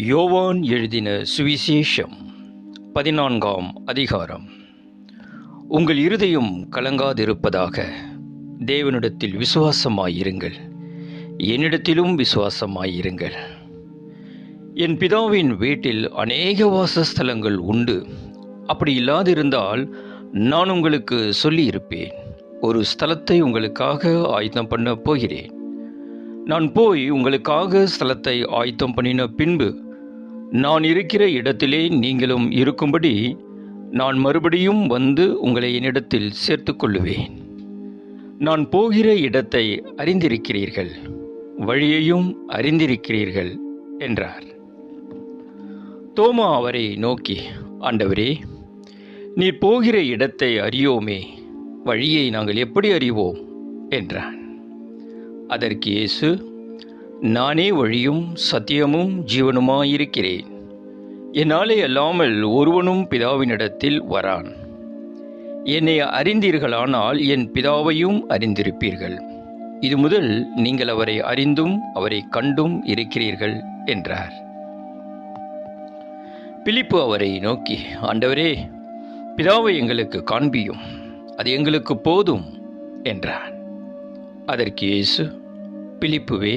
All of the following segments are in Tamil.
யோவான் எழுதின சுவிசேஷம் 14ஆம் அதிகாரம். உங்கள் இருதயம் கலங்காதிருப்பதாக. தேவனிடத்தில் விசுவாசமாயிருங்கள், என்னிடத்திலும் விசுவாசமாயிருங்கள். என் பிதாவின் வீட்டில் அநேக வாசஸ்தலங்கள் உண்டு. அப்படி இல்லாதிருந்தால் நான் உங்களுக்கு சொல்லியிருப்பேன். ஒரு ஸ்தலத்தை உங்களுக்காக ஆயத்தம் பண்ண போகிறேன். நான் போய் உங்களுக்காக ஸ்தலத்தை ஆயத்தம் பண்ணின பின்பு நான் இருக்கிற இடத்திலே நீங்களும் இருக்கும்படி நான் மறுபடியும் வந்து உங்களை என்னிடத்தில் சேர்த்து கொள்ளுவேன். நான் போகிற இடத்தை அறிந்திருக்கிறீர்கள், வழியையும் அறிந்திருக்கிறீர்கள் என்றார். தோமா அவரை நோக்கி, ஆண்டவரே, நீர் போகிற இடத்தை அறியோமே, வழியை நாங்கள் எப்படி அறிவோம் என்றான். அதற்கு இயேசு, நானே வழியும் சத்தியமும் ஜீவனுமாயிருக்கிறேன். என்னாலே அல்லாமல் ஒருவனும் பிதாவினிடத்தில் வரான். என்னை அறிந்தீர்களானால் என் பிதாவையும் அறிந்திருப்பீர்கள். இது முதல் நீங்கள் அவரை அறிந்தும் அவரை கண்டும் இருக்கிறீர்கள் என்றார். பிலிப்பு அவரை நோக்கி, ஆண்டவரே, பிதாவை எங்களுக்கு காண்பியும், அது எங்களுக்கு போதும் என்றான். அதற்கு இயேசு, பிலிப்புவே,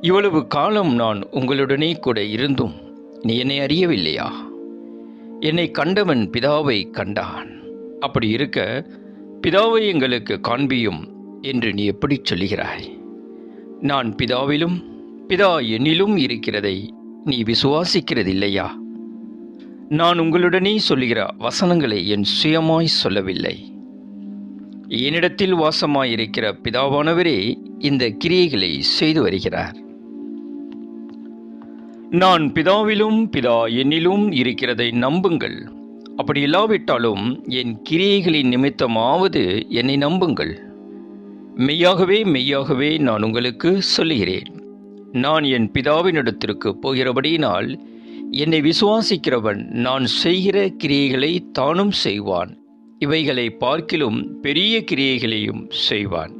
இவ்வளவு காலம் நான் உங்களுடனே கூட இருந்தும் நீ என்னை அறியவில்லையா? என்னை கண்டவன் பிதாவை கண்டான். அப்படி இருக்க பிதாவை எங்களுக்கு காண்பியும் என்று நீ எப்படி சொல்லுகிறாய்? நான் பிதாவிலும் பிதா என்னிலும் இருக்கிறதை நீ விசுவாசிக்கிறதில்லையா? நான் உங்களுடனே சொல்லுகிற வசனங்களை என் சுயமாய் சொல்லவில்லை. என்னிடத்தில் வாசமாயிருக்கிற பிதாவானவரே இந்த கிரியைகளை செய்து வருகிறார். நான் பிதாவிலும் பிதா என்னிலும் இருக்கிறதை நம்புங்கள். அப்படி இல்லாவிட்டாலும் என் கிரியைகளின் நிமித்தமாவது என்னை நம்புங்கள். மெய்யாகவே மெய்யாகவே நான் உங்களுக்கு சொல்லுகிறேன், நான் என் பிதாவினிடத்திற்கு போகிறபடியினால் என்னை விசுவாசிக்கிறவன் நான் செய்கிற கிரியைகளை தானும் செய்வான், இவைகளை பார்க்கிலும் பெரிய கிரியைகளையும் செய்வான்.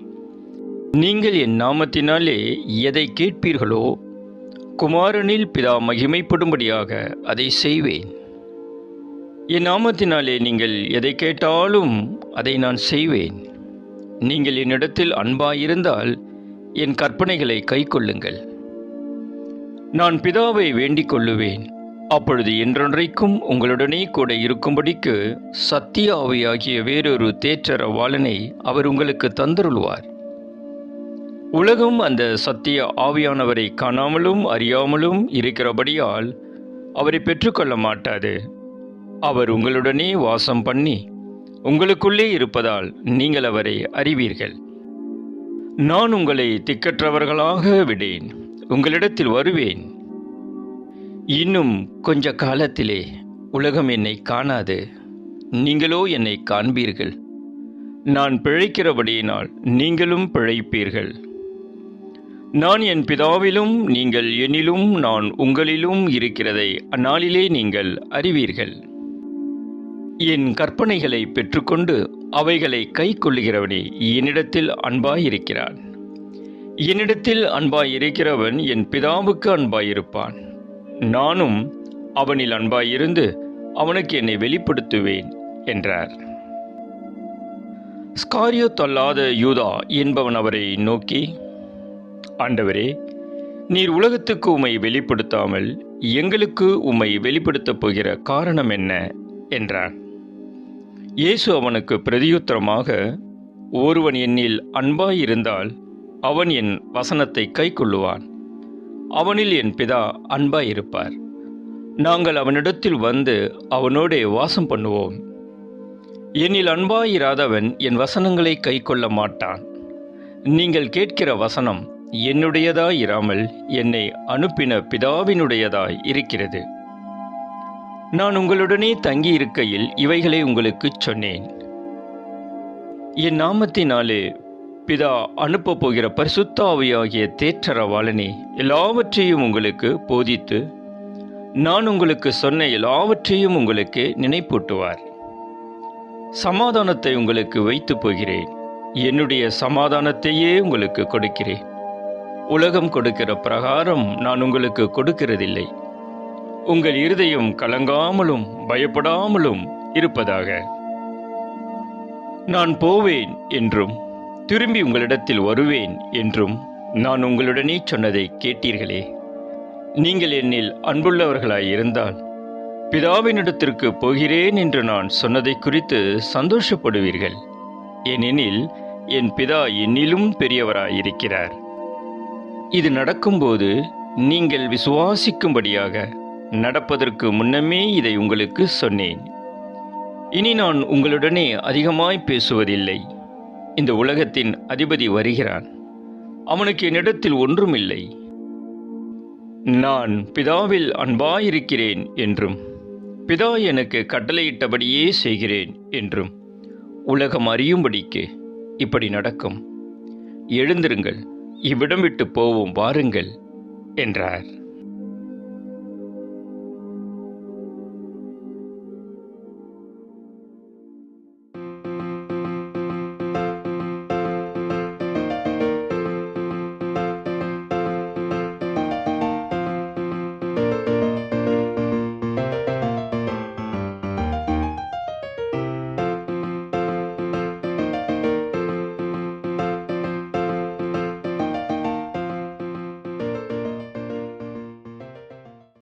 நீங்கள் என் நாமத்தினாலே எதை கேட்பீர்களோ குமாரனில் பிதா மகிமைப்படும்படியாக அதை செய்வேன். என் நாமத்தினாலே நீங்கள் எதை கேட்டாலும் அதை நான் செய்வேன். நீங்கள் என்னிடத்தில் அன்பாயிருந்தால் என் கற்பனைகளை கைக்கொள்ளுங்கள். நான் பிதாவை வேண்டிக் கொள்ளுவேன், அப்பொழுது என்றென்றைக்கும் உங்களுடனே கூட இருக்கும்படிக்கு சத்திய ஆவியாகிய வேறொரு தேற்றரவாளனை அவர் உங்களுக்கு தந்தருள்வார். உலகம் அந்த சத்திய ஆவியானவரை காணாமலும் அறியாமலும் இருக்கிறபடியால் அவரை பெற்றுக்கொள்ள மாட்டாது. அவர் உங்களுடனே வாசம் பண்ணி உங்களுக்குள்ளே இருப்பதால் நீங்கள் அவரை அறிவீர்கள். நான் உங்களை திக்கற்றவர்களாக விடேன், உங்களிடத்தில் வருவேன். இன்னும் கொஞ்ச காலத்திலே உலகம் என்னை காணாது, நீங்களோ என்னை காண்பீர்கள். நான் பிழைக்கிறபடியினால் நீங்களும் பிழைப்பீர்கள். நான் என் பிதாவிலும் நீங்கள் என்னிலும் நான் உங்களிலும் இருக்கிறதை அந்நாளிலே நீங்கள் அறிவீர்கள். என் கற்பனைகளை பெற்றுக்கொண்டு அவைகளை கை கொள்ளுகிறவனே என்னிடத்தில் அன்பாயிருக்கிறான். என்னிடத்தில் அன்பாயிருக்கிறவன் என் பிதாவுக்கு அன்பாயிருப்பான். நானும் அவனில் அன்பாயிருந்து அவனுக்கு என்னை வெளிப்படுத்துவேன் என்றார். ஸ்காரியோத் அல்லாத யூதா என்பவன் அவரை நோக்கி, ஆண்டவரே, நீர் உலகத்துக்கு உம்மை வெளிப்படுத்தாமல் எங்களுக்கு உம்மை வெளிப்படுத்தப் போகிற காரணம் என்ன என்றான். இயேசு அவனுக்கு பிரதியுத்தரமாக, ஒருவன் என்னில் அன்பாயிருந்தால் அவன் என் வசனத்தை கைக்கொள்ளுவான். அவனில் என் பிதா அன்பாயிருப்பார். நாங்கள் அவனிடத்தில் வந்து அவனோடே வாசம் பண்ணுவோம். என்னில் அன்பாயிராதவன் என் வசனங்களை கைக்கொள்ள மாட்டான். நீங்கள் கேட்கிற வசனம் என்னுடையதாய் இராமல் என்னை அனுப்பின பிதாவினுடையதாய் இருக்கிறது. நான் உங்களுடனே தங்கியிருக்கையில் இவைகளை உங்களுக்கு சொன்னேன். என் நாமத்தினாலே பிதா அனுப்பப் போகிற பரிசுத்த ஆவியாகிய தேற்றரவாளனே எல்லாவற்றையும் உங்களுக்கு போதித்து நான் உங்களுக்கு சொன்ன எல்லாவற்றையும் உங்களுக்கு நினைப்பூட்டுவார். சமாதானத்தை உங்களுக்கு வைத்து போகிறேன், என்னுடைய சமாதானத்தையே உங்களுக்கு கொடுக்கிறேன். உலகம் கொடுக்கிற பிரகாரம் நான் உங்களுக்கு கொடுக்கிறதில்லை. உங்கள் இருதயம் கலங்காமலும் பயப்படாமலும் இருப்பதாக. நான் போவேன் என்றும் திரும்பி உங்களிடத்தில் வருவேன் என்றும் நான் உங்களுடனே சொன்னதை கேட்டீர்களே. நீங்கள் என்னில் அன்புள்ளவர்களாய் இருந்தால் பிதாவினிடத்திற்கு போகிறேன் என்று நான் சொன்னதை குறித்து சந்தோஷப்படுவீர்கள். ஏனெனில் என் பிதா என்னிலும் பெரியவராயிருக்கிறார். இது நடக்கும்போது நீங்கள் விசுவாசிக்கும்படியாக நடப்பதற்கு முன்னமே இதை உங்களுக்கு சொன்னேன். இனி நான் உங்களுடனே அதிகமாய் பேசுவதில்லை. இந்த உலகத்தின் அதிபதி வருகிறான். அவனுக்கு என்னிடத்தில் ஒன்றுமில்லை. நான் பிதாவில் அன்பாயிருக்கிறேன் என்றும் பிதா எனக்கு கட்டளையிட்டபடியே செய்கிறேன் என்றும் உலகம் அறியும்படிக்கு இப்படி நடக்கும். எழுந்திருங்கள், இவ்விடம் விட்டு போவோம் வாருங்கள் என்றார்.